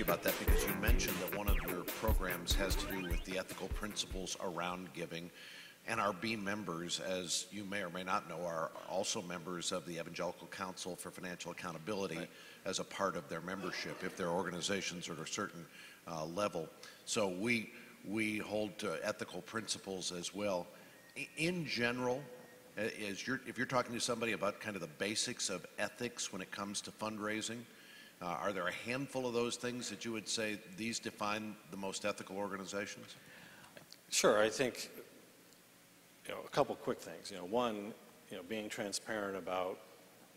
you about that because you mentioned that one of your programs has to do with the ethical principles around giving. And our B members, as you may or may not know, are also members of the Evangelical Council for Financial Accountability as a part of their membership, if their organizations are at a certain level. So we hold to ethical principles as well. In general, if you're talking to somebody about kind of the basics of ethics when it comes to fundraising, are there a handful of those things that you would say these define the most ethical organizations? Sure. I think a couple quick things. One, being transparent about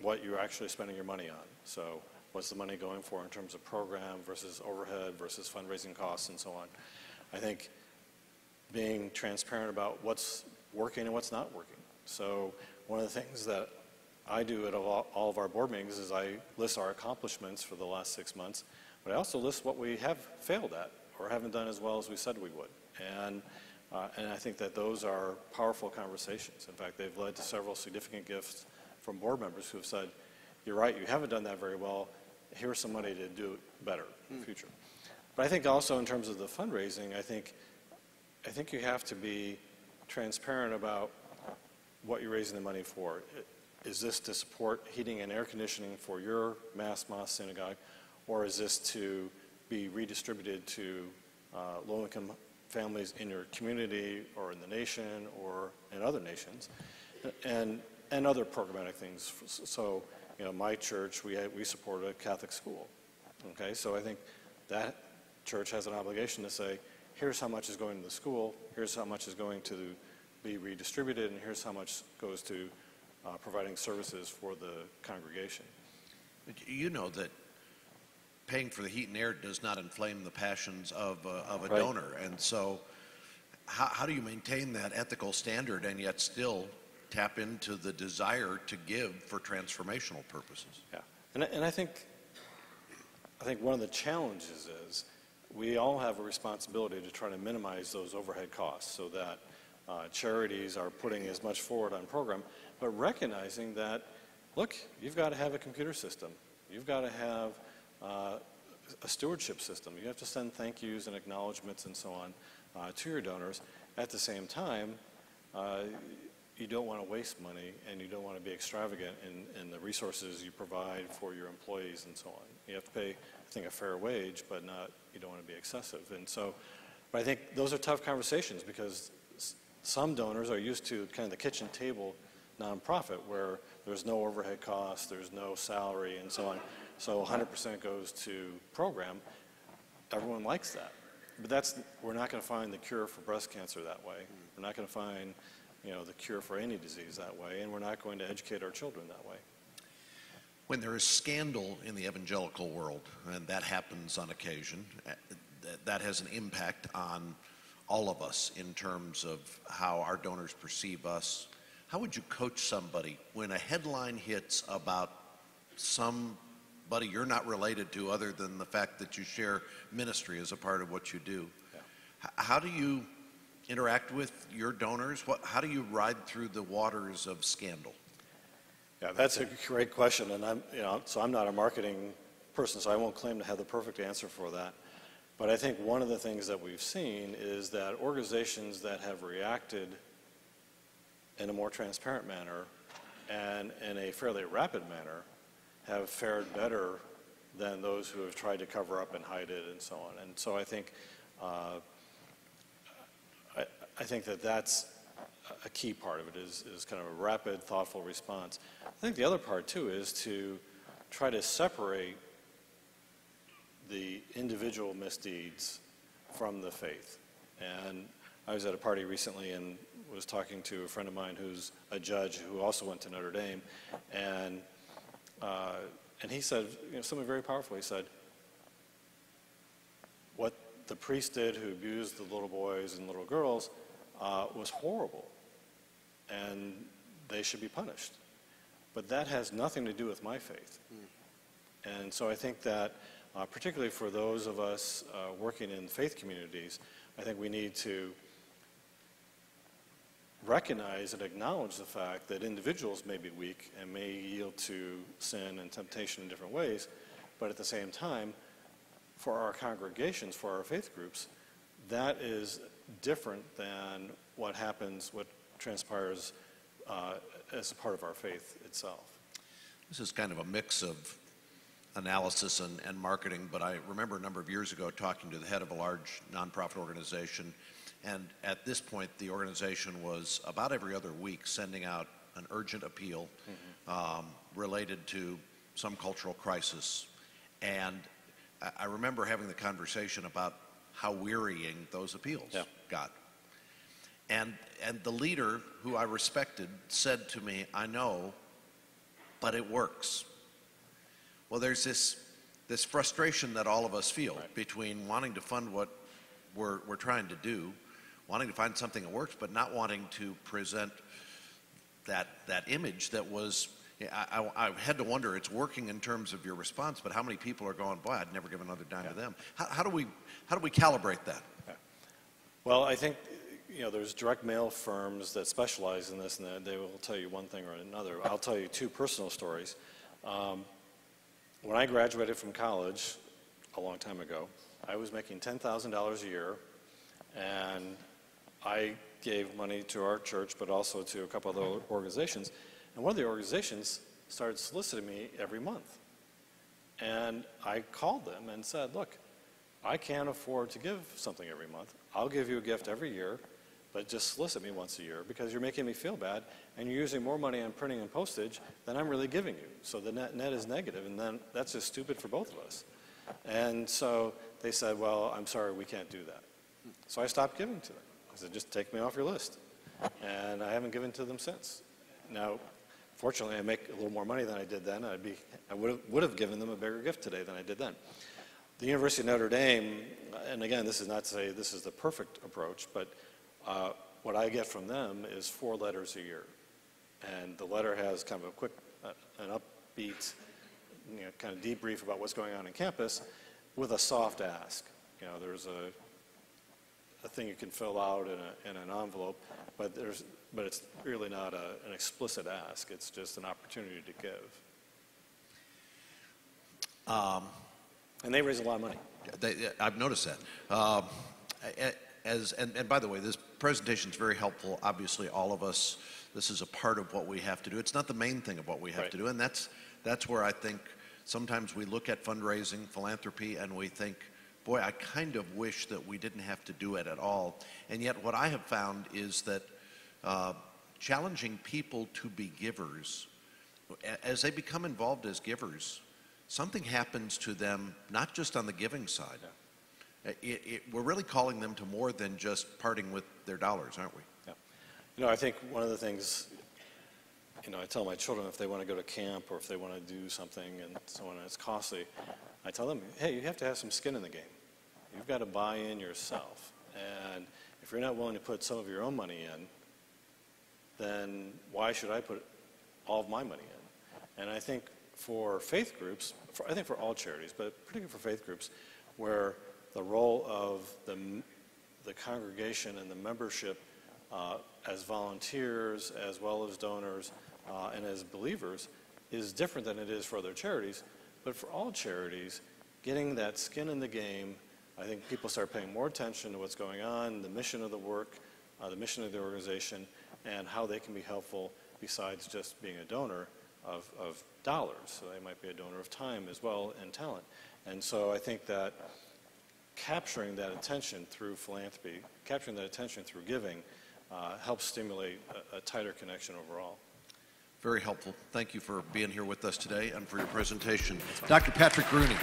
what you're actually spending your money on. So what's the money going for in terms of program versus overhead versus fundraising costs and so on. I think being transparent about what's working and what's not working. So one of the things that I do at all of our board meetings is I list our accomplishments for the last 6 months, but I also list what we have failed at or haven't done as well as we said we would. And I think that those are powerful conversations. In fact, they've led to several significant gifts from board members who have said, you're right, you haven't done that very well. Here's some money to do it better in the future. But I think also in terms of the fundraising, I think you have to be transparent about what you're raising the money for. Is this to support heating and air conditioning for your mass mosque synagogue, or is this to be redistributed to low-income families in your community or in the nation or in other nations, and other programmatic things? So, my church, we support a Catholic school. Okay, so I think that church has an obligation to say, here's how much is going to the school, here's how much is going to be redistributed, and here's how much goes to providing services for the congregation. You know that paying for the heat and air does not inflame the passions of a Right. donor. And so how do you maintain that ethical standard and yet still tap into the desire to give for transformational purposes? Yeah, and I think one of the challenges is we all have a responsibility to try to minimize those overhead costs so that charities are putting as much forward on program, but recognizing that, look, you've got to have a computer system. You've got to have a stewardship system. You have to send thank yous and acknowledgments and so on to your donors. At the same time, you don't want to waste money and you don't want to be extravagant in the resources you provide for your employees and so on. You have to pay, I think, a fair wage, but you don't want to be excessive. And so, but I think those are tough conversations because some donors are used to kind of the kitchen table nonprofit where there's no overhead costs, there's no salary and so on. So 100% goes to program. Everyone likes that. But we're not going to find the cure for breast cancer that way. We're not going to find, the cure for any disease that way, and we're not going to educate our children that way. When there is scandal in the evangelical world, and that happens on occasion, that has an impact on all of us in terms of how our donors perceive us. How would you coach somebody when a headline hits about somebody you're not related to other than the fact that you share ministry as a part of what you do? Yeah. How do you interact with your donors? How do you ride through the waters of scandal? Yeah, that's a great question, and I'm not a marketing person, so I won't claim to have the perfect answer for that. But I think one of the things that we've seen is that organizations that have reacted in a more transparent manner and in a fairly rapid manner have fared better than those who have tried to cover up and hide it and so on. And so I think that's a key part of it is kind of a rapid, thoughtful response. I think the other part too is to try to separate the individual misdeeds from the faith. And I was at a party recently and was talking to a friend of mine who's a judge who also went to Notre Dame, and he said something very powerful. He said, what the priest did who abused the little boys and little girls was horrible, and they should be punished. But that has nothing to do with my faith. And so I think that particularly for those of us working in faith communities, I think we need to recognize and acknowledge the fact that individuals may be weak and may yield to sin and temptation in different ways, but at the same time, for our congregations, for our faith groups, that is different than what transpires as a part of our faith itself. This is kind of a mix of analysis and marketing, but I remember a number of years ago talking to the head of a large nonprofit organization, and at this point the organization was about every other week sending out an urgent appeal related to some cultural crisis. And I remember having the conversation about how wearying those appeals got. And the leader, who I respected, said to me, "I know, but it works." Well, there's this frustration that all of us feel between wanting to fund what we're trying to do, wanting to find something that works, but not wanting to present that image that was, I had to wonder, it's working in terms of your response, but how many people are going, boy, I'd never give another dime to them. How do we calibrate that? Well, I think, there's direct mail firms that specialize in this, and they will tell you one thing or another. I'll tell you two personal stories. When I graduated from college a long time ago, I was making $10,000 a year, and I gave money to our church, but also to a couple other organizations. And one of the organizations started soliciting me every month. And I called them and said, look, I can't afford to give something every month. I'll give you a gift every year, but just solicit me once a year because you're making me feel bad and you're using more money on printing and postage than I'm really giving you. So the net is negative, and then that's just stupid for both of us. And so they said, well, I'm sorry, we can't do that. So I stopped giving to them. I said, just take me off your list. And I haven't given to them since. Now, fortunately, I make a little more money than I did then. I would have given them a bigger gift today than I did then. The University of Notre Dame, and again, this is not to say this is the perfect approach, but what I get from them is 4 letters a year. And the letter has kind of a quick, an upbeat, kind of debrief about what's going on in campus with a soft ask. There's a thing you can fill out in an envelope, but it's really not an explicit ask. It's just an opportunity to give. And they raise a lot of money. I've noticed that. And by the way, this presentation is very helpful. Obviously, all of us, this is a part of what we have to do. It's not the main thing of what we have to do, and that's where I think sometimes we look at fundraising, philanthropy, and we think, boy, I kind of wish that we didn't have to do it at all. And yet what I have found is that challenging people to be givers, as they become involved as givers, something happens to them, not just on the giving side. We're really calling them to more than just parting with their dollars, aren't we? Yeah. I think one of the things, I tell my children if they want to go to camp or if they want to do something and so on, and it's costly, I tell them, hey, you have to have some skin in the game. You've got to buy in yourself. And if you're not willing to put some of your own money in, then why should I put all of my money in? And I think for faith groups, I think for all charities, but particularly for faith groups, where the role of the congregation and the membership as volunteers as well as donors and as believers is different than it is for other charities. But for all charities, getting that skin in the game, I think people start paying more attention to what's going on, the mission of the work, the mission of the organization, and how they can be helpful besides just being a donor of dollars. So they might be a donor of time as well and talent. And so I think that capturing that attention through philanthropy, capturing that attention through giving, helps stimulate a tighter connection overall. Very helpful. Thank you for being here with us today and for your presentation. Dr. Patrick Rooney.